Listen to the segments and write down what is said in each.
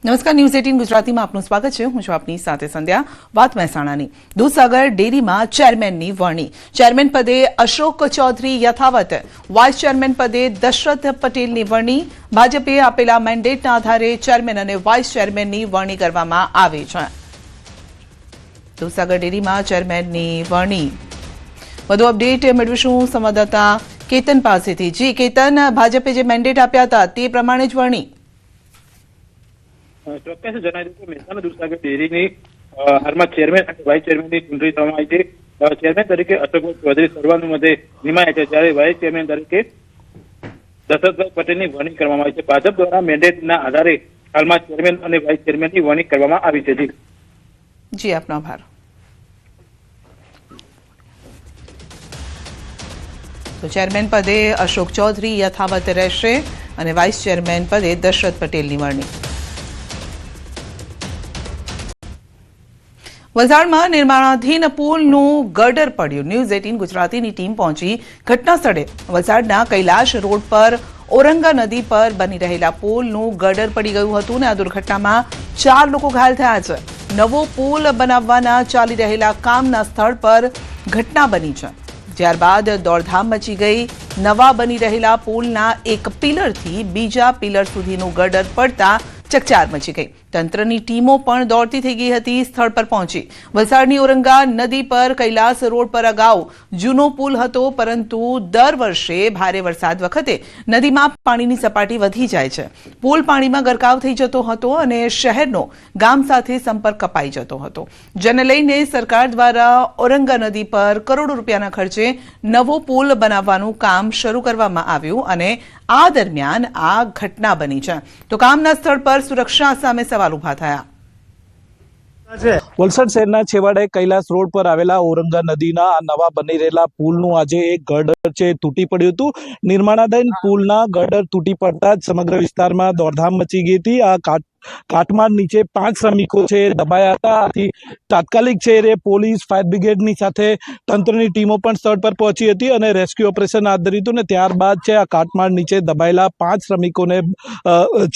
નમસ્કાર, ન્યૂઝ 18 ગુજરાતીમાં આપનું સ્વાગત છે. હું છું આપની સાથે સંધ્યા. વાત મહેસાણાની. દૂધસાગર ડેરીમાં ચેરમેનની વરણી. ચેરમેન પદે અશોક ચૌધરી યથાવત, વાઇસ ચેરમેન પદે દશરથ પટેલની વરણી. ભાજપે આપેલા મેન્ડેટના આધારે ચેરમેન અને વાઇસ ચેરમેનની વરણી કરવામાં આવી છે. દૂધસાગર ડેરીમાં ચેરમેનની વરણી. વધુ અપડેટ મેળવીશું સંવાદદાતા કેતન પાસેથી. જી કેતન, ભાજપે જે મેન્ડેટ આપ્યા હતા તે પ્રમાણે જ વરણી. ચોક્કસ જણાવી દઉં કે મહેસાણા દૂધસાગર ડેરીની હાલમાં ચેરમેન અને વાઇસ ચેરમેનની ચૂંટણી થવામાં આવી છે. ચેરમેન તરીકે અશોકભાઈ ચૌધરી સર્વાનુમતે નિમાયા છે, જ્યારે વાઇસ ચેરમેન તરીકે દશરથભાઈ પટેલની વરણી કરવામાં આવી છે. ભાજપ દ્વારા મેન્ડેટના આધારે હાલમાં ચેરમેન અને વાઇસ ચેરમેનની વરણી કરવામાં આવી છે. જી, આપનો આભાર. તો ચેરમેન પદે અશોક ચૌધરી યથાવત રહેશે અને વાઇસ ચેરમેન પદે દશરથ પટેલની વરણી. વલસાડમાં નિર્માણાધીન પુલનું ગર્ડર પડ્યું. ન્યૂઝ 18 ગુજરાતીની ટીમ પહોંચી ઘટના સ્થળે. વલસાડના કૈલાશ રોડ પર ઓરંગા નદી પર બની રહેલા પુલનું ગર્ડર પડી ગયું હતું અને આ દુર્ઘટનામાં 4 લોકો ઘાયલ થયા છે. નવો પુલ બનાવવાના ચાલી રહેલા કામના સ્થળ પર ઘટના બની છે. ત્યારબાદ દોડધામ મચી ગઈ. નવા બની રહેલા પુલના એક પિલરથી બીજા પિલર સુધીનું ગર્ડર પડતા ચકચાર મચી ગઈ. તંત્રની ટીમો પણ દોડતી થઈ ગઈ હતી સ્થળ પર પહોંચી. વલસાડની ઓરંગા નદી પર કૈલાસ રોડ પર અગાઉ જૂનો પુલ હતો, પરંતુ દર વર્ષે ભારે વરસાદ વખતે નદીમાં પાણીની સપાટી વધી જાય છે. પુલ પાણીમાં ગરકાવ થઈ જતો હતો અને શહેરનો ગામ સાથે સંપર્ક કપાઈ જતો હતો, જેને લઈને સરકાર દ્વારા ઓરંગા નદી પર કરોડો રૂપિયાના ખર્ચે નવો પુલ બનાવવાનું કામ શરૂ કરવામાં આવ્યું અને આ દરમિયાન આ ઘટના બની છે. તો કામના સ્થળ પર સુરક્ષા સામે સવાલ ઉભા થયા. વલસાડ શહેરના છેવાડે કૈલાસ રોડ પર આવેલા ઓરંગા નદીના આ નવા બની રહેલા પુલનું આજે એક ગર્ડર છે તૂટી પડ્યું હતું. નિર્માણાધીન પુલના ગર્ડર તૂટી પડતા જ સમગ્ર વિસ્તારમાં દોડધામ મચી ગઈ હતી. આ કાટમાળ નીચે 5 શ્રમિકો છે દબાયા હતા. આથી તાત્કાલિક છે એ પોલીસ, ફાયર બ્રિગેડની સાથે તંત્રની ટીમો પણ સ્થળ પર પહોંચી હતી અને રેસ્ક્યુ ઓપરેશન હાથ ધર્યું હતું. ને ત્યારબાદ છે આ કાટમાળ નીચે દબાયેલા 5 શ્રમિકોને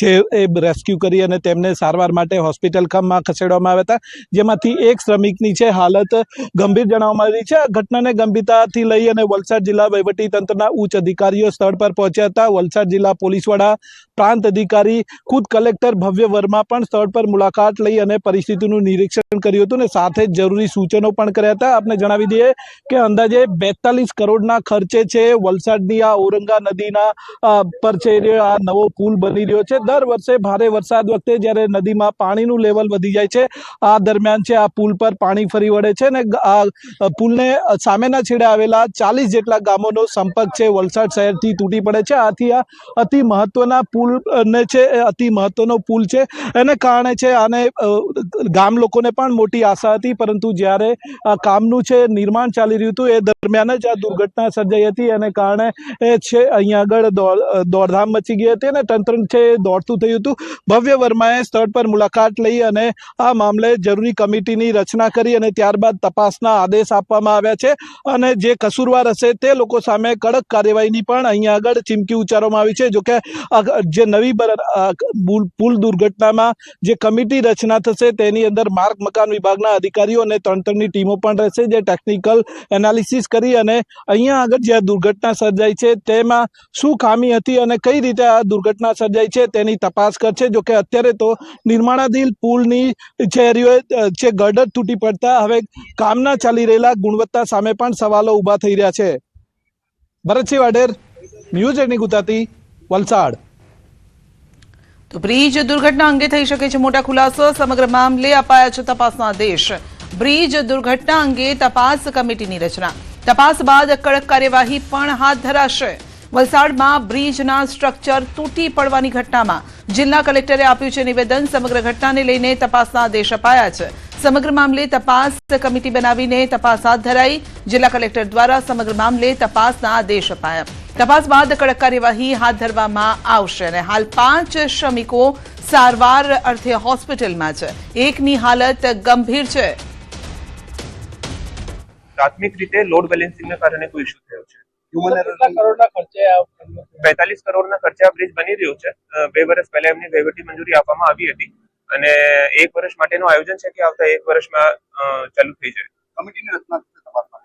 છે એ રેસ્ક્યુ કરી અને તેમને સારવાર માટે હોસ્પિટલમાં ખસેડવામાં આવ્યા હતા, જેમાંથી એક શ્રમિકની છે હાલત ગંભીર જણાવવામાં આવી છે. આ ઘટનાને ગંભીરતાથી લઈ અને વલસાડ જિલ્લા વહીવટી તંત્રના ઉચ્ચ અધિકારીઓ સ્થળ પર પહોંચ્યા હતા. વલસાડ જિલ્લા પોલીસ વડા, પ્રાંત અધિકારી, ખુદ કલેક્ટર ભવ્ય વર્મા પણ સ્થળ પર મુલાકાત લઈ અને પરિસ્થિતિનું નિરીક્ષણ કર્યું હતું અને સાથે જ જરૂરી સૂચનો પણ કર્યા હતા. આપને જણાવી દઈએ કે અંદાજે 42 કરોડના ખર્ચે છે વલસાડની આ ઓરંગા નદીના પર છે આ નવો પુલ બની રહ્યો છે. દર વર્ષે ભારે વરસાદ વખતે જ્યારે નદીમાં પાણીનું લેવલ વધી જાય છે, આ દરમિયાન છે આ પુલ પર પાણી ફરી વળે છે અને આ પુલને સામેના છેડે આવેલા 40 જેટલા ગામોનો સંપર્ક છે વલસાડ શહેરથી તૂટી પડે છે. આથી આ અતિ મહત્વના પુલ ને છે અતિ મહત્વનો પુલ છે. એને કારણે છે આને ગામ લોકોને પણ મોટી આશા હતી, પરંતુ જ્યારે આ કામનું છે નિર્માણ ચાલી રહ્યું હતું એ દરમિયાન જ આ દુર્ઘટના સર્જાઈ હતી. એને કારણે છે અહીંયા આગળ દોડધામ મચી ગઈ હતી અને તંત્ર છે દોડતું થયું હતું. ભવ્ય વર્માએ સ્થળ પર મુલાકાત લઈ અને આ મામલે જરૂરી કમિટીની રચના કરી અને ત્યારબાદ તપાસના આદેશ આપવામાં આવ્યા છે અને જે કસૂરવાર હશે તે લોકો સામે કડક કાર્યવાહીની પણ અહીંયા આગળ ચીમકી ઉચ્ચારવામાં આવી છે. જોકે જે નવી પુલ દુર્ઘટનામાં જે કમિટી રચના થશે તેની અંદર માર્ગ મકાન વિભાગના અધિકારીઓ અને તંત્રની ટીમો પણ રહેશે, જે ટેકનિકલ એનાલિસિસ કરી અને અહીંયા આગળ જે દુર્ઘટના સર્જાઈ છે તેમાં શું ખામી હતી અને કઈ રીતે આ દુર્ઘટના સર્જાઈ છે તેની તપાસ કરશે. જોકે અત્યારે તો નિર્માણાધીન પુલની જે ગર્ડર તૂટી પડતા હવે કામના ચાલી રહેલા ગુણવત્તા સામે પણ સવાલો ઉભા થઈ રહ્યા છે. ભરતસિંહ વાડેર, ન્યૂઝ 18 ગુજરાતી, વલસાડ. તો બ્રિજ દુર્ઘટના અંગે થઈ શકે છે મોટા ખુલાસો. સમગ્ર મામલે અપાયા છે તપાસના આદેશ. બ્રિજ દુર્ઘટના અંગે તપાસ કમિટીની રચના. તપાસ બાદ કડક કાર્યવાહી પણ હાથ ધરાશે. વલસાડમાં બ્રિજના સ્ટ્રક્ચર તૂટી પડવાની ઘટનામાં જિલ્લા કલેક્ટરે આપ્યું છે નિવેદન. સમગ્ર ઘટનાને લઈને તપાસના આદેશ અપાયા છે. સમગ્ર મામલે તપાસ કમિટી બનાવીને તપાસ હાથ ધરાઈ. જિલ્લા કલેક્ટર દ્વારા સમગ્ર મામલે તપાસના આદેશ અપાયા. તપાસ બાદ કડક કાર્યવાહી હાથ ધરવામાં આવશે અને હાલ 5 શ્રમિકો સારવાર અર્થે હોસ્પિટલમાં છે. એકની હાલત ગંભીર છે. પ્રાથમિક રીતે લોડ બેલેન્સિંગના કારણે કોઈ ઇશ્યુ થયો છે. 42 કરોડના ખર્ચે આ બ્રિજ બની રહ્યો છે. 2 વર્ષ પહેલા એમની વહીવટી મંજૂરી આપવામાં આવી હતી. અને 1 વર્ષ માટેનું આયોજન છે કે આવતા 1 વર્ષમાં ચાલુ થઈ જાય.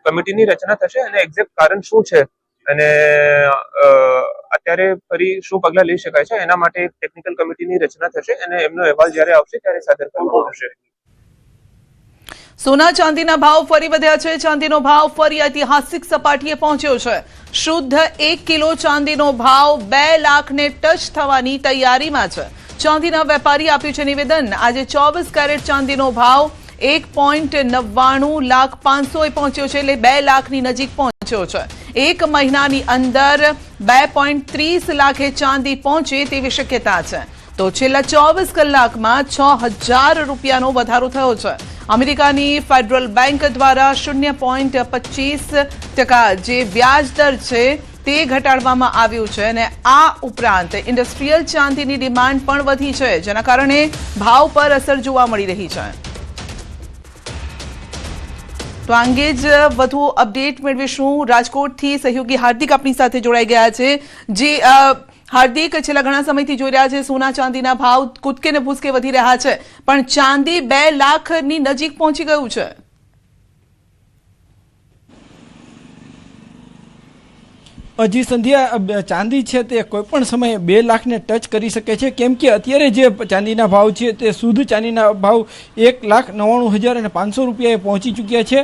કમિટીની રચના થશે અને એક્ઝેક્ટ કારણ શું છે અને અત્યારે ફરી શું પગલાં લઈ શકાય છે એના માટે એક ટેકનિકલ કમિટીની રચના થશે અને એમનો અહેવાલ જ્યારે આવશે ત્યારે સાદર કરવામાં આવશે. સોના ચાંદીના ભાવ ફરી વધ્યા છે. ચાંદીનો ભાવ ફરી ઐતિહાસિક સપાટીએ પહોંચ્યો છે. શુદ્ધ 1 કિલો ચાંદીનો ભાવ 2 લાખને ટચ થવાની તૈયારીમાં છે. ચાંદીના વેપારી આપ્યું છે નિવેદન. આજે 24 કેરેટ ચાંદીનો ભાવ 1.99 લાખ 500 પહોંચ્યો છે, એટલે 2 લાખની નજીક પહોંચ્યો છે. એક મહિનાની અંદર 2.30 લાખે ચાંદી પહોંચે તેવી શક્યતા છે. તો છેલ્લા 24 કલાકમાં 6,000 રૂપિયાનો વધારો થયો છે. અમેરિકાની ફેડરલ બેંક દ્વારા 0.25% જે વ્યાજ દર છે તે ઘટાડવામાં આવ્યું છે અને આ ઉપરાંત ઇન્ડસ્ટ્રીયલ ચાંદીની ડિમાન્ડ પણ વધી છે, જેના કારણે ભાવ પર અસર જોવા મળી રહી છે. તો આ અંગે જ વધુ અપડેટ મેળવીશું. રાજકોટથી સહયોગી હાર્દિક આપણી સાથે જોડાઈ ગયા છે. જે હાર્દિક, છેલ્લા ઘણા સમયથી જોઈ રહ્યા છે સોના ચાંદીના ભાવ કૂદકે ને ભૂસકે વધી રહ્યા છે, પણ ચાંદી 2 લાખની નજીક પહોંચી ગયું છે. હજી સંધ્યા, ચાંદી છે તે કોઈ પણ સમયે 2 લાખને ટચ કરી શકે છે, કેમ કે અત્યારે જે ચાંદીના ભાવ છે તે શુદ્ધ ચાંદીના ભાવ 1,99,500 રૂપિયાએ પહોંચી ચૂક્યા છે,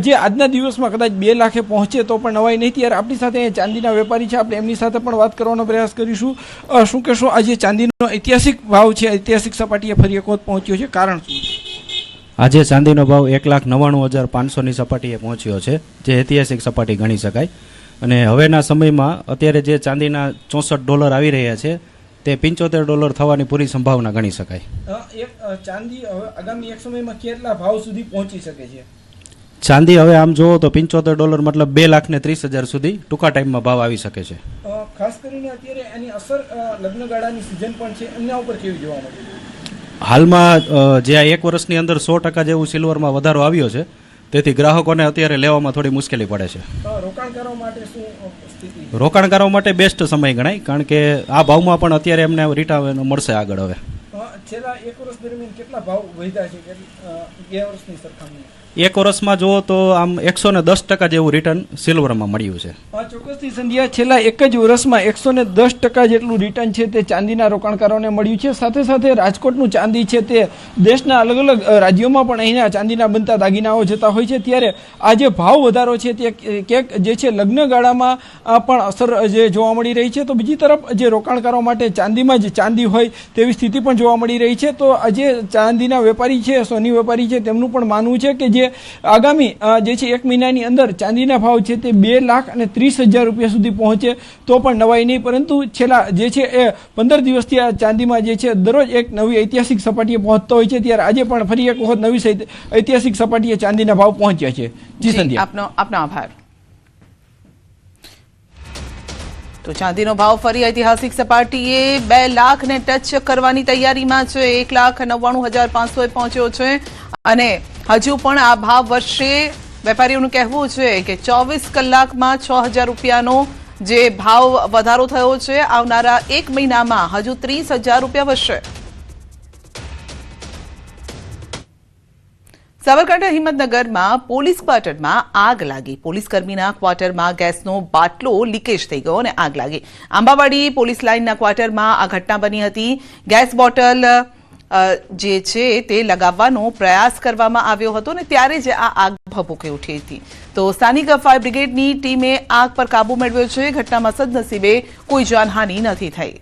જે આજના દિવસમાં કદાચ 2 લાખે પહોંચે તો પણ નવાઈ નહીં. ત્યારે આપણી સાથે ચાંદીના વેપારી છે, આપણે એમની સાથે પણ વાત કરવાનો પ્રયાસ કરીશું. શું કહેશો, આજે ચાંદીનો ઐતિહાસિક ભાવ છે, ઐતિહાસિક સપાટીએ ફરી એક વખત પહોંચ્યો છે, કારણ શું? આજે ચાંદીનો ભાવ 1,99,500ની સપાટીએ પહોંચ્યો છે, જે ઐતિહાસિક સપાટી ગણી શકાય. અને હવેના સમયમાં અત્યારે જે ચાંદીના $64 આવી રહ્યા છે તે $75 થવાની પૂરી સંભાવના ગણી શકાય. ચાંદી હવે આગામી એક સમયમાં કેટલા ભાવ સુધી પહોંચી શકે છે? ચાંદી હવે આમ જોવો તો $75 મતલબ 2,30,000 સુધી ટૂંકા ટાઈમમાં ભાવ આવી શકે છે. ખાસ કરીને અત્યારે એની અસર લગ્નગાળાની સિઝન પણ છે, એમના ઉપર કેવી જોવા મળે છે? હાલમાં જે આ 1 વર્ષની અંદર 100% જેવું સિલ્વરમાં વધારો આવ્યો છે, તેથી ગ્રાહકોને અત્યારે લેવામાં થોડી મુશ્કેલી પડે છે. રોકાણકારો માટે શું સ્થિતિ? રોકાણકારો માટે બેસ્ટ સમય ગણાય, કારણ કે આ ભાવમાં પણ અત્યારે એમને રિટર્ન મળશે આગળ. હવે છેલ્લા 1 વર્ષ દરમિયાન કેટલા ભાવ વધ્યા છે ગયા વર્ષની સરખામણીએ? 1 વર્ષમાં જુઓ તો આમ 110% જેવું રિટર્ન સિલ્વરમાં મળ્યું છે. ચોક્કસથી સંધ્યા, છેલ્લા 1 જ વર્ષમાં 110% જેટલું રિટર્ન છે તે ચાંદીના રોકાણકારોને મળ્યું છે. સાથે સાથે રાજકોટનું ચાંદી છે તે દેશના અલગ અલગ રાજ્યોમાં પણ અહીંના ચાંદીના બનતા દાગીનાઓ જતા હોય છે. ત્યારે આ જે ભાવ વધારો છે તે ક્યાંક જે છે લગ્નગાળામાં પણ અસર જે જોવા મળી રહી છે, તો બીજી તરફ જે રોકાણકારો માટે ચાંદીમાં જ ચાંદી હોય તેવી સ્થિતિ પણ જોવા મળી રહી છે. તો જે ચાંદીના વેપારી છે, સોની વેપારી છે, તેમનું પણ માનવું છે કે જે આગામી જે છે 1 મહિનાની અંદર ચાંદીના ભાવ છે તે 2,30,000 રૂપિયા સુધી પહોંચે તો પણ નવાઈ નહીં. પરંતુ છેલ્લા જે છે એ 15 દિવસથી આ ચાંદીમાં જે છે દરરોજ એક નવી ઐતિહાસિક સપાટીએ પહોંચતો હોય છે, ત્યારે આજે પણ ફરી એક વખત નવી ઐતિહાસિક સપાટીએ ચાંદીના ભાવ પહોંચ્યા છે. જી સંધ્યા, આપનો આભાર. તો ચાંદીનો ભાવ ફરી ઐતિહાસિક સપાટીએ 2 લાખને ટચ કરવાની તૈયારીમાં છે. 1,99,500 પહોંચ્યો છે અને હજુ પણ આ ભાવ વધશે. વેપારીઓનું કહેવું છે કે 24 કલાકમાં 6,000 રૂપિયાનો જે ભાવ વધારો થયો છે, આવનારા 1 મહિનામાં હજુ 30,000 રૂપિયા વધશે. સાબરકાંઠા હિંમતનગરમાં પોલીસ ક્વાર્ટરમાં આગ લાગી. પોલીસ કર્મીના ક્વાર્ટરમાં ગેસનો બાટલો લીકેજ થઈ ગયો અને આગ લાગી. આંબાવાડી પોલીસ લાઇનના ક્વાર્ટરમાં આ ઘટના બની હતી. ગેસ બોટલ જે છે તે લગાવવાનો પ્રયાસ કરવામાં આવ્યો હતો અને ત્યારે જ આ આગ ભભૂકી ઉઠી હતી. તો સ્થાનિક ફાયર બ્રિગેડની ટીમે આગ પર કાબુ મેળવ્યો છે. ઘટનામાં સદનસીબે કોઈ જાનહાનિ નથી થઈ.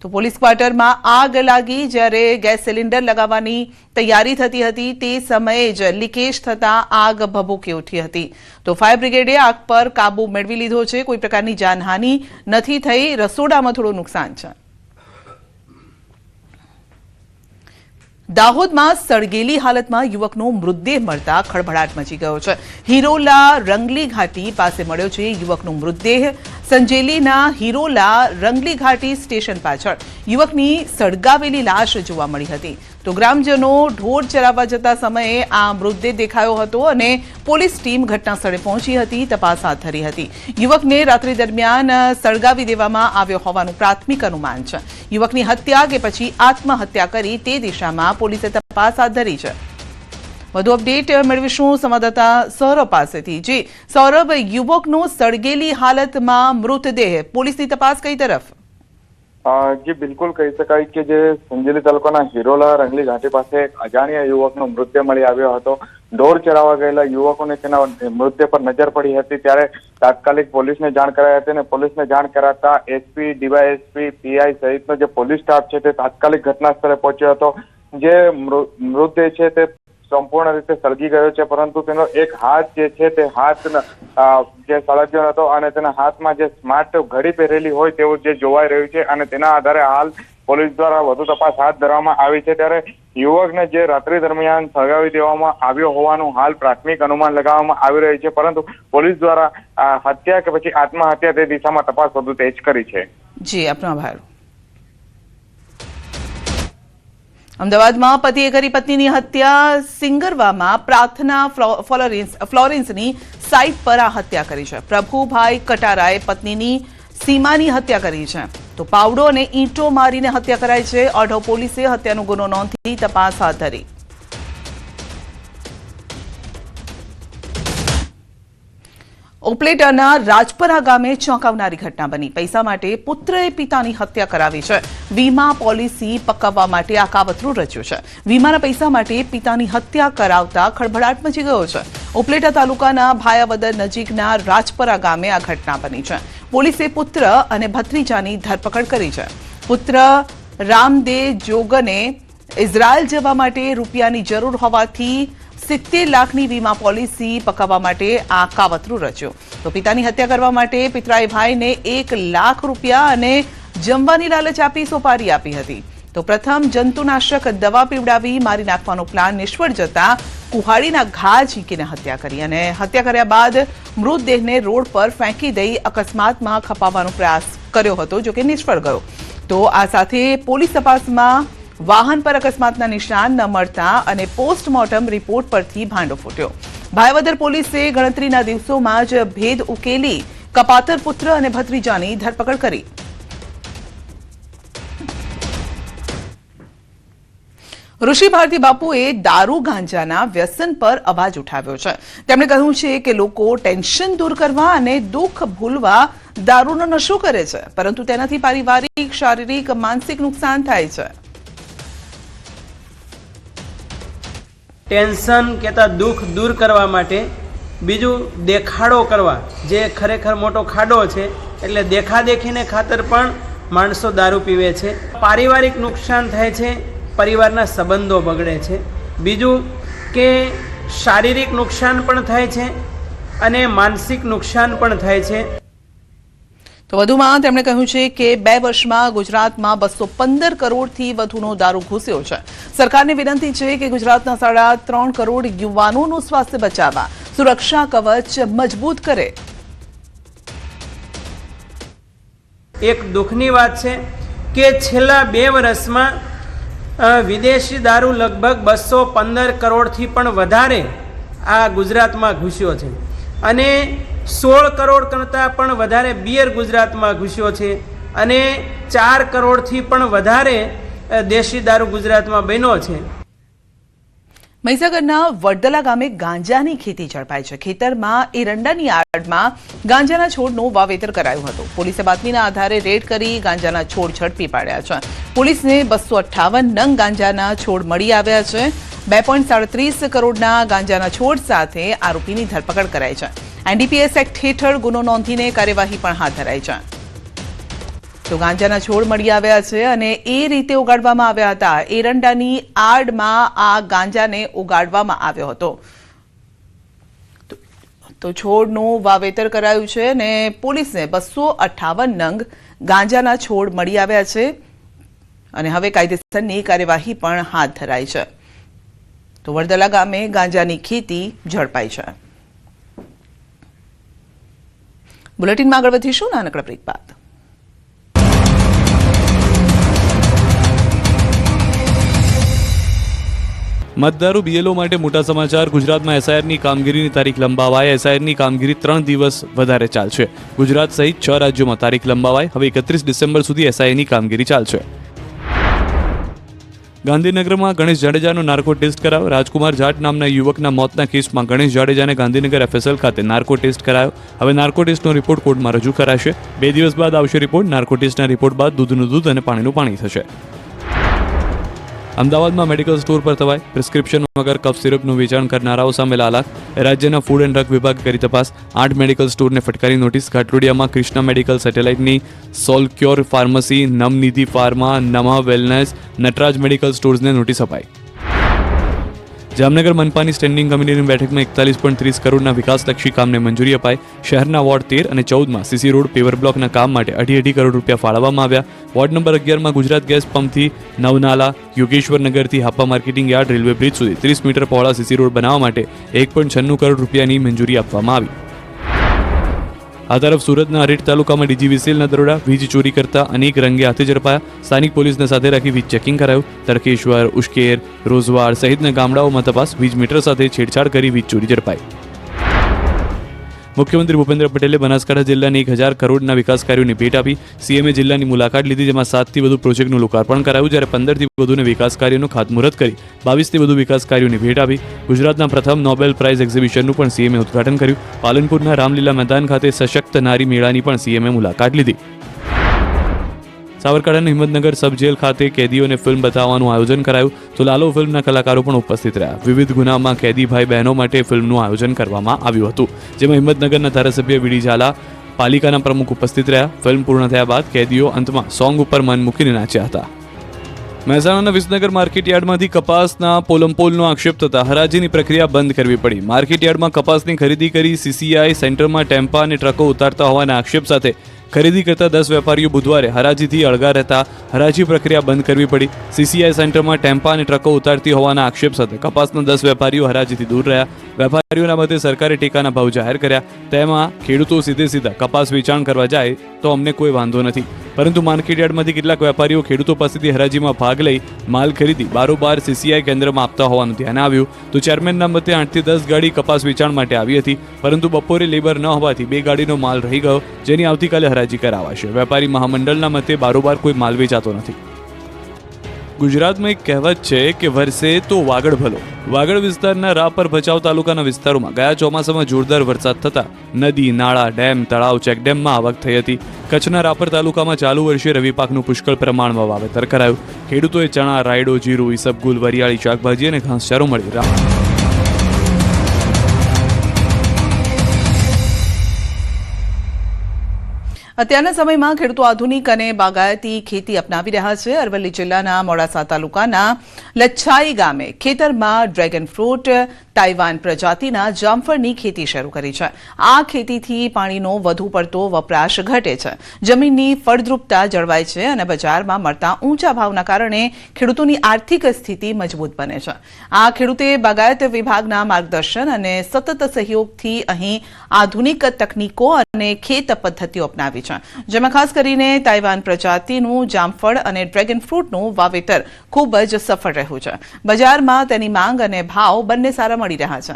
તો પોલીસ ક્વાર્ટરમાં આગ લાગી. જ્યારે ગેસ સિલિન્ડર લગાવવાની તૈયારી થતી હતી તે સમયે જ લીકેજ થતા આગ ભભૂકી ઉઠી હતી. તો ફાયર બ્રિગેડે આગ પર કાબુ મેળવી લીધો છે. કોઈ પ્રકારની જાનહાનિ નથી થઈ. રસોડામાં થોડું નુકસાન છે. દાહોદમાં સળગેલી હાલતમાં યુવકનો મૃતદેહ મળતા ખળભળાટ મચી ગયો છે. હિરોલા રંગલી ઘાટી પાસે મળ્યો છે યુવકનો મૃતદેહ. સંજેલીના હિરોલા રંગલી ઘાટી સ્ટેશન પાછળ યુવકની સળગાવેલી લાશ જોવા મળી હતી. તો ગ્રામજનો ઢોર ચરાવવા જતા સમયે આ મૃતદેહ દેખાયો હતો અને પોલીસ ટીમ ઘટના સ્થળે પહોંચી હતી, તપાસ હાથ ધરી હતી. યુવકને રાત્રિ દરમિયાન સળગાવી દેવામાં આવ્યો હોવાનું પ્રાથમિક અનુમાન છે. યુવકની હત્યા કે પછી આત્મહત્યા કરી તે દિશામાં પોલીસે તપાસ હાથ ધરી છે. વધુ અપડેટ મેળવીશું સંવાદદાતા સૌરભ પાસેથી. જી સૌરભ, યુવકનો સળગેલી હાલતમાં મૃતદેહ, પોલીસની તપાસ કઈ તરફ? જી બિલકુલ કહી શકાય કે જે સંજેલી તાલુકાના હિરોલા રંગલી ઘાટી પાસે એક અજાણ્યા યુવકનો મૃતદેહ મળી આવ્યો હતો. ઢોર ચરાવવા ગયેલા યુવકોને તેના મૃતદેહ પર નજર પડી હતી, ત્યારે તાત્કાલિક પોલીસને જાણ કરાઈ હતી અને પોલીસને જાણ કરાતા એસપી, ડીવાયએસપી, પીઆઈ સહિતનો જે પોલીસ સ્ટાફ છે તે તાત્કાલિક ઘટના સ્થળે પહોંચ્યો હતો. જે મૃતદેહ છે તે સંપૂર્ણ રીતે સળગી ગયો છે, પરંતુ તેનો એક હાથ જે છે તે હાથ જે સળગ્યો હતો અને તેના હાથમાં જે સ્માર્ટ ઘડી પહેરેલી હોય તેવું જે જોવાઈ રહ્યું છે અને તેના આધારે હાલ પોલીસ દ્વારા વધુ તપાસ હાથ ધરવામાં આવી છે. ત્યારે યુવકને જે રાત્રિ દરમિયાન સળગાવી દેવામાં આવ્યો હોવાનું હાલ પ્રાથમિક અનુમાન લગાવવામાં આવી રહ્યું છે, પરંતુ પોલીસ દ્વારા હત્યા કે પછી આત્મહત્યા તે દિશામાં તપાસ વધુ તેજ કરી છે. જી, આપનો આભાર. અમદાવાદમાં પતિએ કરી પત્નીની હત્યા. સિંગરવામાં પ્રાર્થના ફ્લોરેન્સની સાઇટ પર આ હત્યા કરી છે. પ્રભુભાઈ કટારાએ પત્નીની સીમાની હત્યા કરી છે. તો પાવડો અને ઈંટો મારીને હત્યા કરાઈ છે. ઓઢવ પોલીસે હત્યાનો ગુનો નોંધી તપાસ હાથ ધરી. ઉપલેટાના રાજપરા ગામે ચોંકાવનારી ઘટના બની. પૈસા માટે પુત્રએ પિતાની હત્યા કરાવી છે. વીમા પોલિસી પકાવવા માટે આ કાવતરું રચ્યું છે. વીમાના પૈસા માટે પિતાની હત્યા કરાવતા ખળભળાટ મચી ગયો છે. ઉપલેટા તાલુકાના ભાયાવદર નજીકના રાજપરા ગામે આ ઘટના બની છે. પોલીસે પુત્ર અને ભત્રીજાની ધરપકડ કરી છે. પુત્ર રામદે જોગને ઇઝરાયલ જવા માટે રૂપિયાની જરૂર હોવાથી 70 લાખની વીમા પોલિસી પકાવવા માટે આ કાવતરું રચ્યું. તો પિતાની હત્યા કરવા માટે પિતરાઈ ભાઈને 1 લાખ રૂપિયા અને જમવાની લાલચ આપી સોપારી આપી હતી. તો પ્રથમ જંતુનાશક દવા પીવડાવી મારી નાખવાનો પ્લાન નિષ્ફળ જતા કુહાડીના ઘા ઝીંકીને હત્યા કરી અને હત્યા કર્યા બાદ મૃતદેહને રોડ પર ફેંકી દઈ અકસ્માતમાં ખપાવવાનો પ્રયાસ કર્યો હતો, જો કે નિષ્ફળ ગયો. તો આ સાથે પોલીસ તપાસમાં વાહન પર અકસ્માતના નિશાન ન મળતા અને પોસ્ટમોર્ટમ રિપોર્ટ પરથી ભાંડો ફૂટ્યો. ભાયાવદર પોલીસે ગણતરીના દિવસોમાં જ ભેદ ઉકેલી કપાતર પુત્ર અને ભત્રીજાની ધરપકડ કરી. ઋષિ ભારતી બાપુએ દારૂ ગાંજાના વ્યસન પર અવાજ ઉઠાવ્યો છે. તેમણે કહ્યું છે કે લોકો ટેન્શન દૂર કરવા અને દુઃખ ભૂલવા દારૂનો નશો કરે છે, પરંતુ તેનાથી પારિવારિક, શારીરિક, માનસિક નુકસાન થાય છે. ટેન્શન કહેતા દુઃખ દૂર કરવા માટે, બીજું દેખાડો કરવા, જે ખરેખર મોટો ખાડો છે, એટલે દેખાદેખીને ખાતર પણ માણસો દારૂ પીવે છે. પારિવારિક નુકસાન થાય છે, પરિવારના સંબંધો બગડે છે. બીજું કે શારીરિક નુકસાન પણ થાય છે અને માનસિક નુકસાન પણ થાય છે. તો વધુમાં તેમણે કહ્યું છે કે 2 વર્ષમાં ગુજરાતમાં 215 કરોડથી વધુનો દારૂ ઘૂસ્યો છે. સરકારને વિનંતી છે કે ગુજરાતના 3.5 કરોડ યુવાનોનું સ્વાસ્થ્ય બચાવવા સુરક્ષા કવચ મજબૂત કરે. એક દુઃખની વાત છે કે છેલ્લા 2 વર્ષમાં વિદેશી દારૂ લગભગ 215 કરોડથી પણ વધારે આ ગુજરાતમાં ઘૂસ્યો છે અને 16 કરોડ કરતાં પણ વધારે બિયર ગુજરાતમાં ઘૂસ્યો છે અને 4 કરોડથી પણ વધારે દેશી દારૂ ગુજરાતમાં બન્યો છે. મહીસાગરના વડદલા ગામે ગાંજાની ખેતી ઝડપાઈ છે. ખેતરમાં એરંડાની આડમાં ગાંજાના છોડનું વાવેતર કરાયું હતું. પોલીસે બાતમીના આધારે રેડ કરી ગાંજાના છોડ ઝડપી પાડ્યા છે. પોલીસને 258 નંગ ગાંજાના છોડ મળી આવ્યા છે. 2.37 કરોડના ગાંજાના છોડ સાથે આરોપીની ધરપકડ કરાઈ છે. એનડીપીએસ એક્ટ હેઠળ ગુનો નોંધીને કાર્યવાહી પણ હાથ ધરાઈ છે. તો ગાંજાના છોડ મળી આવ્યા છે અને એ રીતે ઉગાડવામાં આવ્યા હતા. એરંડાની આડમાં આ ગાંજાને ઉગાડવામાં આવ્યો હતો. તો છોડનું વાવેતર કરાયું છે અને પોલીસને 258 નંગ ગાંજાના છોડ મળી આવ્યા છે અને હવે કાયદેસરની કાર્યવાહી પણ હાથ ધરાઈ છે. તો વડદલા ગામે ગાંજાની ખેતી ઝડપાઈ છે. બુલેટિનમાં આગળ વધીશું નાનકડા બ્રેક બાદ. મતદારો બીએલઓ માટે મોટા સમાચાર. ગુજરાતમાં એસઆઈઆરની કામગીરીની તારીખ લંબાવાય. એસઆઈઆરની કામગીરી 3 દિવસ વધારે ચાલશે. ગુજરાત સહિત 6 રાજ્યોમાં તારીખ લંબાવાય. હવે 31 ડિસેમ્બર સુધી એસઆઈઆરની કામગીરી ચાલશે. ગાંધીનગરમાં ગણેશ જાડેજાનો નાર્કો ટેસ્ટ કરાયો. રાજકુમાર જાટ નામના યુવકના મોતના કેસમાં ગણેશ જાડેજાને ગાંધીનગર એફએસએલ ખાતે નાર્કો ટેસ્ટ કરાયો. હવે નાર્કો ટેસ્ટનો રિપોર્ટ કોર્ટમાં રજૂ કરાશે. 2 દિવસ બાદ આવશે રિપોર્ટ. નાર્કો ટેસ્ટના રિપોર્ટ બાદ દૂધનું દૂધ અને પાણીનું પાણી થશે. અમદાવાદમાં મેડિકલ સ્ટોર પર તવાય. પ્રિસ્ક્રિપ્શન વગર કફ સિરપનું વેચાણ કરનારાઓ સામે લાલાક. રાજ્યના ફૂડ એન્ડ ડ્રગ વિભાગ કરી તપાસ. 8 મેડિકલ સ્ટોરને ફટકારી નોટિસ. ઘાટલોડિયામાં કૃષ્ણા મેડિકલ સેટેલાઇટની Solcure pharmacy, Namnidhi pharma, Namah wellness, Nataraj medical સ્ટોર્સને નોટિસ અપાઈ. જામનગર મનપાની સ્ટેન્ડિંગ કમિટીની બેઠકમાં 41.30 કરોડના વિકાસલક્ષી કામને મંજૂરી અપાઈ. શહેરના વોર્ડ 13 અને 14માં સીસી રોડ પેવર બ્લોકના કામ માટે 2.5 કરોડ રૂપિયા ફાળવવામાં આવ્યા. વોર્ડ નંબર 11માં ગુજરાત ગેસ પંપથી નવનાલા, યોગેશ્વર નગરથી Hapa marketing yard, railway bridge સુધી 30 મીટર પહોળા સીસી રોડ બનાવવા માટે 1.96 કરોડ રૂપિયાની મંજૂરી આપવામાં આવી. આ તરફ સુરતના અરેઠ તાલુકામાં ડીજીવીસીએલના દરોડા. વીજ ચોરી કરતા અનેક રંગે હાથે ઝડપાયા. સ્થાનિક પોલીસને સાથે રાખી વીજ ચેકિંગ કરાયું. તડકેશ્વર, ઉશ્કેર, રોઝવાડ સહિતના ગામડાઓમાં તપાસ. વીજ મીટર સાથે છેડછાડ કરી વીજ ચોરી ઝડપાઈ. મુખ્યમંત્રી ભૂપેન્દ્ર પટેલે બનાસકાંઠા જિલ્લાની 1000 કરોડના વિકાસ કાર્યોની ભેટ આપી. સીએમએ જિલ્લાની મુલાકાત લીધી, જેમાં 7થી વધુ પ્રોજેક્ટનું લોકાર્પણ કરાયું, જ્યારે 15થી વધુને વિકાસ કાર્યોનું ખાતમુહૂર્ત કરી 22થી વધુ વિકાસ કાર્યોની ભેટ આપી. ગુજરાતના પ્રથમ નોબેલ પ્રાઇઝ એક્ઝિબિશનનું પણ સીએમએ ઉદઘાટન કર્યું. પાલનપુરના રામલીલા મેદાન ખાતે સશક્ત નારી મેળાની પણ સીએમએ મુલાકાત લીધી. સાબરકાંઠાના હિંમતનગર સબ જેલ ખાતે કેદીઓને ફિલ્મ બતાવવાનું આયોજન કરાયું, તો લાલો ફિલ્મના કલાકારો પણ ઉપસ્થિત રહ્યા. વિવિધ ગુનામાં કેદી ભાઈ બહેનો માટે ફિલ્મનું આયોજન કરવામાં આવ્યું હતું, જેમાં હિંમતનગરના ધારાસભ્ય વીડી ઝાલા, પાલિકાના પ્રમુખ ઉપસ્થિત રહ્યા. ફિલ્મ પૂર્ણ થયા બાદ કેદીઓ અંતમાં સોંગ ઉપર મન મૂકીને નાચ્યા હતા. મહેસાણાના વિસનગર માર્કેટયાર્ડમાંથી કપાસના પોલમપોલનો આક્ષેપ થતા હરાજીની પ્રક્રિયા બંધ કરવી પડી. માર્કેટયાર્ડમાં કપાસની ખરીદી કરી સીસીઆઈ સેન્ટરમાં ટેમ્પા અને ટ્રકો ઉતારતા હોવાના આક્ષેપ સાથે ખરીદી કરતા 10 વેપારીઓ બુધવારે હરાજીથી અળગા રહેતા હરાજી પ્રક્રિયા બંધ કરવી પડી. સીસીઆઈ સેન્ટરમાં ટેમ્પા અને ટ્રકો ઉતારતી હોવાના આક્ષેપ સાથે કપાસના 10 વેપારીઓ હરાજીથી દૂર રહ્યા. વેપારીઓના મતે સરકારે ટેકાના ભાવ જાહેર કર્યા, તેમાં ખેડૂતો સીધા કપાસ વેચાણ કરવા જાય તો અમને કોઈ વાંધો નથી, પરંતુ માર્કેટયાર્ડમાંથી કેટલાક વેપારીઓ ખેડૂતો પાસેથી હરાજીમાં ભાગ લઈ માલ ખરીદી બારોબાર સીસીઆઈ કેન્દ્રમાં આપતા હોવાનું ધ્યાને આવ્યું. તો ચેરમેનના મતે 8 થી 10 ગાડી કપાસ વેચાણ માટે આવી હતી, પરંતુ બપોરે લેબર ન હોવાથી 2 ગાડીનો માલ રહી ગયો, જેની આવતીકાલે હરાજી કરાવાશે. વેપારી મહામંડળના મતે બારોબાર કોઈ માલ વેચાતો નથી. ગુજરાતમાં એક કહેવત છે કે વરસે તો વાગડ ભલો. વાગડ વિસ્તારના રાપર ભચાઉ તાલુકાના વિસ્તારોમાં ગયા ચોમાસામાં જોરદાર વરસાદ થતા નદી, નાળા, ડેમ, તળાવ, ચેકડેમમાં આવક થઈ હતી. કચ્છના રાપર તાલુકામાં ચાલુ વર્ષે રવિ પાકનું પુષ્કળ પ્રમાણમાં વાવેતર કરાયું. ખેડૂતોએ ચણા, રાયડો, જીરું, ઈસબગુલ, વરિયાળી, શાકભાજી અને ઘાસચારો મળી રહ્યા. અત્યારના સમયમાં ખેડૂતો આધુનિક અને બાગાયતી ખેતી અપનાવી રહ્યા છે. અરવલ્લી જિલ્લાના મોડાસા તાલુકાના લચ્છાઈ ગામે ખેતરમાં ડ્રેગન ફ્રૂટ, તાઇવાન પ્રજાતિના જામફળની ખેતી શરૂ કરી છે. આ ખેતીથી પાણીનો વધુ પડતો વપરાશ ઘટે છે, જમીનની ફળદ્રુપતા જળવાય છે અને બજારમાં મળતા ઊંચા ભાવના કારણે ખેડૂતોની આર્થિક સ્થિતિ મજબૂત બને છે. આ ખેડૂતે બાગાયત વિભાગના માર્ગદર્શન અને સતત સહયોગથી અહીં આધુનિક તકનીકો અને ખેત પદ્ધતિઓ અપનાવી છે, જેમાં ખાસ કરીને તાઇવાન પ્રજાતિનું જામફળ અને ડ્રેગન ફ્રૂટનું વાવેતર ખૂબ જ સફળ રહ્યું છે. બજારમાં તેની માંગ અને ભાવ બંને સારા મળી રહ્યા છે.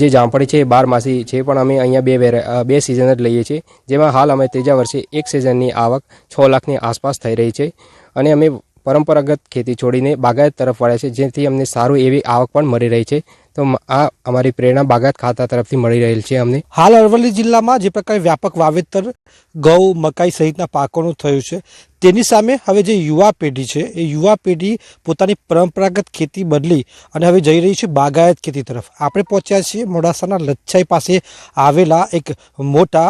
જે જામફળી છે એ 12 માસી છે, પણ અમે અહીંયા બે સિઝન જ લઈએ છીએ, જેમાં હાલ અમે ત્રીજા વર્ષે એક સિઝનની આવક 6 લાખની આસપાસ થઈ રહી છે અને અમે પરંપરાગત ખેતી છોડીને બાગાયત તરફ વળ્યા છે, જેથી અમને સારું એવી આવક પણ મળી રહી છે. તો આ અમારી પ્રેરણા બાગાયત ખાતા તરફથી મળી રહેલ છે અમને. હાલ અરવલ્લી જિલ્લામાં જે પ્રકારે વ્યાપક વાવેતર ઘઉં, મકાઈ સહિતના પાકોનું થયું છે, તેની સામે હવે જે યુવા પેઢી છે એ યુવા પેઢી પોતાની પરંપરાગત ખેતી બદલી અને હવે જઈ રહી છે બાગાયત ખેતી તરફ. આપણે પહોંચ્યા છીએ મોડાસાના લચ્છાઈ પાસે આવેલા એક મોટા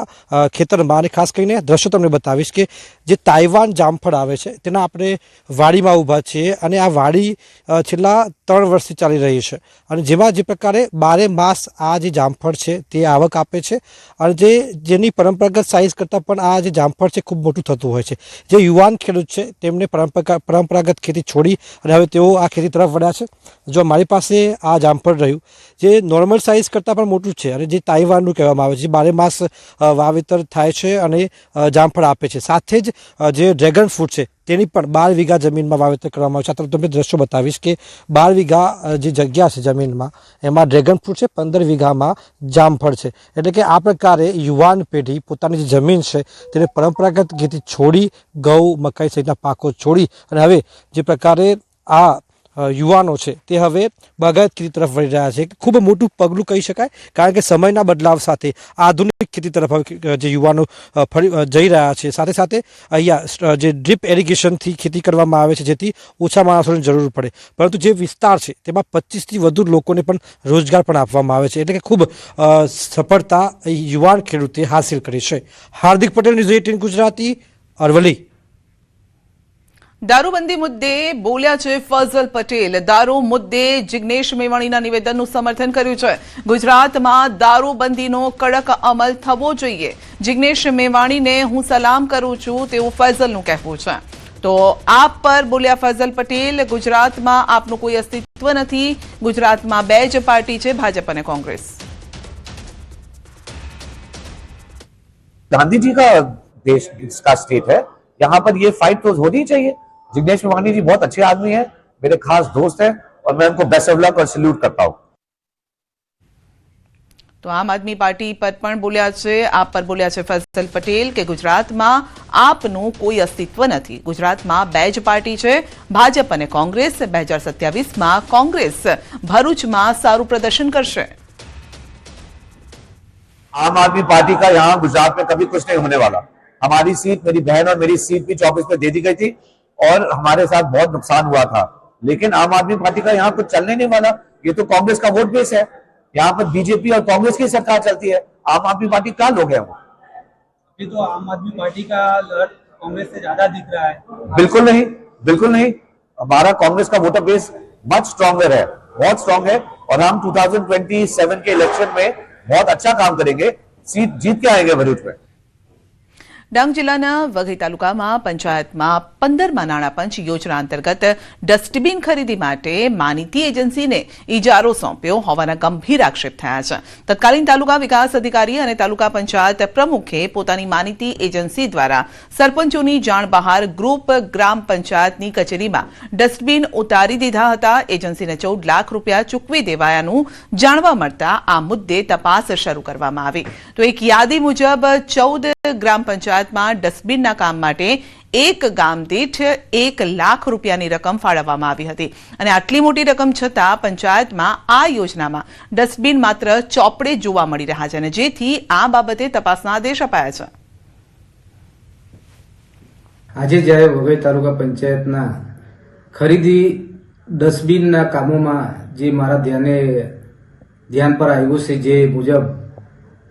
ખેતરમાં, અને ખાસ કરીને દ્રશ્યો તમને બતાવીશ કે જે તાઇવાન જામફળ આવે છે તેના આપણે વાડીમાં ઊભા છીએ, અને આ વાડી છેલ્લા 3 વર્ષથી ચાલી રહી છે, અને જેમાં જે પ્રકારે 12 માસ આ જે જામફળ છે તે આવક આપે છે, અને જેની પરંપરાગત સાઇઝ કરતાં પણ આ જે જામફળ છે ખૂબ મોટું થતું હોય છે. જે યુવાન ખેડૂત છે તેમને પરંપરાગત ખેતી છોડી અને હવે તેઓ આ ખેતી તરફ વળ્યા છે. જો મારી પાસે આ જામફળ રહ્યું, જે નોર્મલ સાઇઝ કરતાં પણ મોટું છે અને જે તાઇવાનનું કહેવામાં આવે છે, જે 12 માસ વાવેતર થાય છે અને જામફળ આપે છે. સાથે જ જે ડ્રેગન ફ્રૂટ છે તેની પણ 12 વીઘા જમીનમાં વાવેતર કરવામાં આવે છે. આ તમને દ્રશ્યો બતાવીશ કે 12 વીઘા જે જગ્યા છે જમીનમાં એમાં ડ્રેગન ફ્રૂટ છે, 15 વીઘામાં જામફળ છે. એટલે કે આ પ્રકારે યુવાન પેઢી પોતાની જે જમીન છે તેને પરંપરાગત ખેતી છોડી ઘઉં, મકાઈ સહિતના પાકો છોડી અને હવે જે પ્રકારે આ યુવાનો છે તે હવે બાગાયત ખેતી તરફ વળી રહ્યા છે. ખૂબ મોટું પગલું કહી શકાય, કારણ કે સમયના બદલાવ સાથે આધુનિક ખેતી તરફ જે યુવાનો જઈ રહ્યા છે. સાથે સાથે અહીંયા જે ડ્રીપ એરિગેશનથી ખેતી કરવામાં આવે છે જેથી ઓછા માણસોની જરૂર પડે, પરંતુ જે વિસ્તાર છે તેમાં 25થી વધુ લોકોને પણ રોજગાર પણ આપવામાં આવે છે. એટલે કે ખૂબ સફળતા યુવાન ખેડૂતે હાંસિલ કરી છે. હાર્દિક પટેલ, ન્યૂઝ 18 ગુજરાતી, અરવલ્લી. દારૂબંધી મુદ્દે બોલ્યા છે ફઝલ પટેલ. દારૂ મુદ્દે જિગ્નેશ મેવાણીના નિવેદનનું સમર્થન કર્યું છે. ગુજરાતમાં દારૂબંધીનો કડક અમલ થવો જોઈએ. જિગ્નેશ મેવાણીને હું સલામ કરું છું તેવું ફૈઝલનું કહેવું છે. તો આપ પર બોલ્યા ફઝલ પટેલ, ગુજરાતમાં આપનું કોઈ અસ્તિત્વ નથી. ગુજરાતમાં 2 જ પાર્ટી છે, ભાજપ અને કોંગ્રેસ. गांधी जी का देश का स्टेट है, यहाँ पर ये फाइट तो होनी चाहिए. जिग्नेश मेवानी जी बहुत अच्छे आदमी हैं, मेरे खास दोस्त हैं और मैं उनको बेस्ट ऑफ लक और सैल्यूट करता हूँ. તો આમ આદમી પાર્ટી પર પણ બોલ્યા છે, આપ પર બોલ્યા છે ફૈઝલ પટેલ કે ગુજરાતમાં આપનું કોઈ અસ્તિત્વ નથી. ગુજરાતમાં 2 જ પાર્ટી છે, ભાજપ અને કોંગ્રેસ. 2027માં કોંગ્રેસ ભરૂચમાં સારું પ્રદર્શન કરશે. आम आदमी पार्टी का यहाँ गुजरात में कभी कुछ नहीं होने वाला. हमारी सीट, मेरी बहन और मेरी सीट भी 24 में दे दी गई थी और हमारे साथ बहुत नुकसान हुआ था, लेकिन आम आदमी पार्टी का यहाँ कुछ चलने नहीं वाला. ये तो कांग्रेस का वोट बेस है, यहाँ पर बीजेपी और कांग्रेस की सरकार चलती है. आम आदमी पार्टी क्या लोग हैं वो? अभी तो आम आदमी पार्टी का लड़ कांग्रेस से ज्यादा दिख रहा है. बिल्कुल नहीं, बिल्कुल नहीं. हमारा कांग्रेस का वोटर बेस मच स्ट्रॉन्गर है, बहुत स्ट्रॉन्ग है और हम 2027 के इलेक्शन में बहुत अच्छा काम करेंगे, सीट जीत के आएंगे भरूच में. ડાંગ જિલ્લાના વઘઈ તાલુકામાં પંચાયતમાં 15મા નાણાં પંચ યોજના અંતર્ગત ડસ્ટબિન ખરીદી માટે માનીતી એજન્સીને ઇજારો સોંપ્યો હોવાના ગંભીર આક્ષેપ થયા છે. તત્કાલીન તાલુકા વિકાસ અધિકારી અને તાલુકા પંચાયત પ્રમુખે પોતાની માનીતી એજન્સી દ્વારા સરપંચોની જાણ બહાર ગ્રુપ ગ્રામ પંચાયતની કચેરીમાં ડસ્ટબિન ઉતારી દીધા હતા. એજન્સીને 14 લાખ રૂપિયા ચૂકવી દેવાયાનું જાણવા મળતા આ મુદ્દે તપાસ શરૂ કરવામાં આવી. તો એક યાદી મુજબ 14 ગ્રામ પંચાયતમાં ડસ્ટબિનના કામ માટે એક ગામ દીઠ 1 લાખ રૂપિયાની રકમ ફાળવવામાં આવી હતી અને આટલી મોટી રકમ છતાં પંચાયતમાં આ યોજનામાં ડસ્ટબિન માત્ર ચોપડે જોવા મળી રહ્યા છે અને જેથી આ બાબતે તપાસના આદેશ અપાયા છે. આજે જ્યારે વઘઈ તાલુકા પંચાયતના ખરીદી ડસ્ટબિનના કામોમાં જે મારા ધ્યાન પર આવ્યું છે, જે મુજબ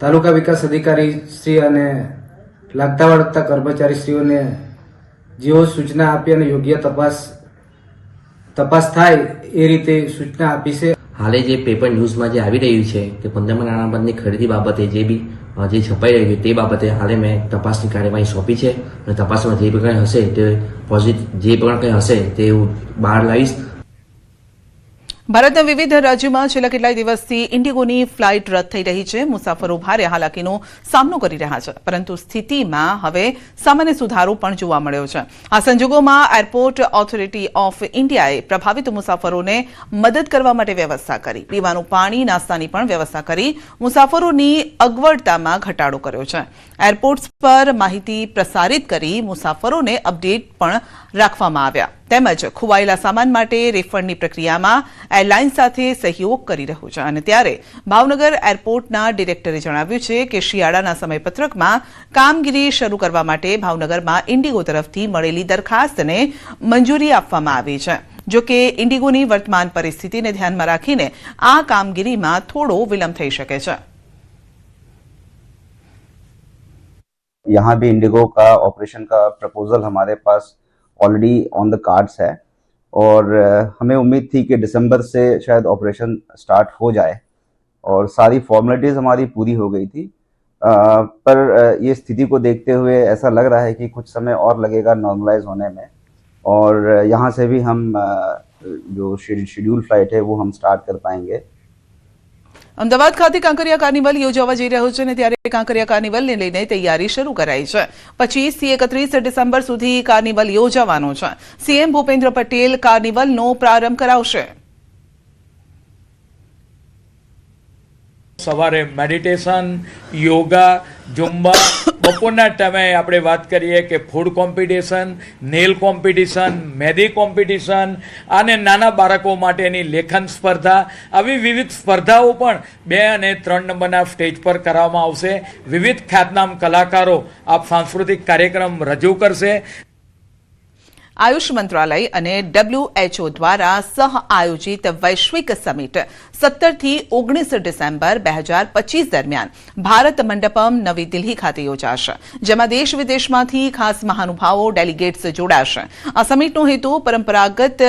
તાલુકા વિકાસ અધિકારી શ્રી અને લાગતા વળગતા કર્મચારીશ્રીઓને જેઓ સૂચના આપી અને યોગ્ય તપાસ થાય એ રીતે સૂચના આપી છે. હાલે જે પેપર ન્યૂઝમાં જે આવી રહ્યું છે કે 15મા નાણાં પંચની ખરીદી બાબતે જે છપાઈ રહ્યું છે તે બાબતે હાલે મેં તપાસની કાર્યવાહી સોંપી છે અને તપાસમાં જે પણ કંઈ હશે તે જે પણ કંઈ હશે તે હું બહાર લાવીશ. ભારતના વિવિધ રાજ્યોમાં છેલ્લા કેટલાય દિવસથી ઇન્ડિગોની ફ્લાઇટ રદ થઈ રહી છે. મુસાફરો ભારે હાલાકીનો સામનો કરી રહ્યા છે, પરંતુ સ્થિતિમાં હવે સામાન્ય સુધારો પણ જોવા મળ્યો છે. આ સંજોગોમાં એરપોર્ટ ઓથોરિટી ઓફ ઇન્ડિયાએ પ્રભાવિત મુસાફરોને મદદ કરવા માટે વ્યવસ્થા કરી. પીવાનું પાણી, નાસ્તાની પણ વ્યવસ્થા કરી મુસાફરોની અગવડતામાં ઘટાડો કર્યો છે. એરપોર્ટ્સ પર માહિતી પ્રસારિત કરી મુસાફરોને અપડેટ પણ રાખવામાં આવ્યા. તેમજ ખોવાયેલા સામાન માટે રિફંડની પ્રક્રિયામાં એરલાઇન સાથે સહયોગ કરી રહ્યું છે. અને ત્યારે ભાવનગર એરપોર્ટના ડિરેક્ટરે જણાવ્યું છે કે શિયાળાના સમયપત્રકમાં કામગીરી શરૂ કરવા માટે ભાવનગરમાં ઇન્ડિગો તરફથી મળેલી દરખાસ્તને મંજૂરી આપવામાં આવી છે. જો કે ઇન્ડિગોની વર્તમાન પરિસ્થિતિને ધ્યાનમાં રાખીને આ કામગીરીમાં થોડો વિલંબ થઈ શકે છે. यहाँ भी इंडिगो का ऑपरेशन का प्रपोजल हमारे पास ऑलरेडी ऑन द कार्ड्स है और हमें उम्मीद थी कि दिसंबर से शायद ऑपरेशन स्टार्ट हो जाए और सारी फॉर्मेलिटीज़ हमारी पूरी हो गई थी, पर ये स्थिति को देखते हुए ऐसा लग रहा है कि कुछ समय और लगेगा नॉर्मलाइज होने में और यहाँ से भी हम जो शेड्यूल फ्लाइट है वो हम स्टार्ट कर पाएंगे. અમદાવાદ ખાતે કાંકરિયા કાર્નિવલ યોજાવા જઈ રહ્યો છે અને ત્યારે કાંકરિયા કાર્નિવલને લઈને તૈયારી શરૂ કરાઈ છે. 25 થી 31 ડિસેમ્બર સુધી કાર્નિવલ યોજાવાનો છે. સીએમ ભૂપેન્દ્ર પટેલ કાર્નિવલનો પ્રારંભ કરાવશે. સવારે મેડિટેશન, યોગા, ઝુમ્બા, બપોરના ટાઈમે આપણે વાત કરીએ કે ફૂડ કોમ્પિટિશન, નેલ કોમ્પિટિશન, મહેંદી કોમ્પિટિશન અને નાના બાળકો માટેની લેખન સ્પર્ધા, આવી વિવિધ સ્પર્ધાઓ પણ 2 અને 3 નંબરના સ્ટેજ પર કરવામાં આવશે. વિવિધ ખ્યાતનામ કલાકારો આ સાંસ્કૃતિક કાર્યક્રમ રજૂ કરશે. આયુષ મંત્રાલય અને WHO દ્વારા સહ આયોજિત વૈશ્વિક સમિટ 17 થી 19 ડિસેમ્બર 2025 દરમિયાન ભારત મંડપમ નવી દિલ્હી ખાતે યોજાશે, જેમાં દેશ વિદેશમાંથી ખાસ મહાનુભાવો ડેલિગેટ્સ જોડાશે. આ સમિટનો હેતુ પરંપરાગત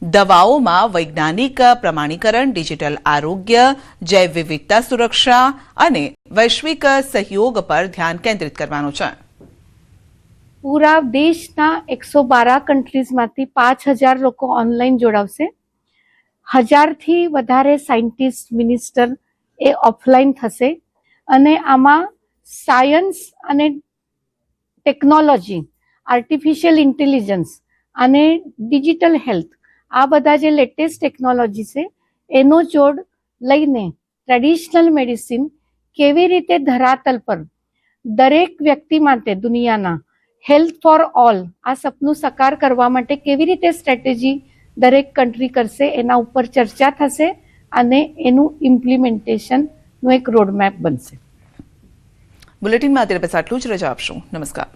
દવાઓમાં વૈજ્ઞાનિક પ્રમાણીકરણ, ડિજિટલ આરોગ્ય, જૈવ વિવિધતા સુરક્ષા અને વૈશ્વિક સહયોગ પર ધ્યાન કેન્દ્રિત કરવાનો છે. પૂરા દેશના 112 કન્ટ્રીઝમાંથી 5000 લોકો ઓનલાઈન જોડાવશે. 1000 થી વધારે સાયન્ટિસ્ટ, મિનિસ્ટર એ ઓફલાઈન થશે અને આમાં સાયન્સ અને ટેકનોલોજી, આર્ટિફિશિયલ ઇન્ટેલિજન્સ અને ડિજિટલ હેલ્થ, આ બધા જે લેટેસ્ટ ટેકનોલોજી છે એનો જોડ લઈને ટ્રેડિશનલ મેડિસિન કેવી રીતે ધરાતલ પર દરેક વ્યક્તિ માટે દુનિયાના હેલ્થ ફોર ઓલ આ સપનું સાકાર કરવા માટે કેવી રીતે સ્ટ્રેટેજી દરેક કન્ટ્રી કરશે એના ઉપર ચર્ચા થશે અને એનું ઇમ્પ્લિમેન્ટેશનનું એક રોડમેપ બનશે. બુલેટિનમાં અત્યારે બસ આટલું જ. રજા આપશું. નમસ્કાર.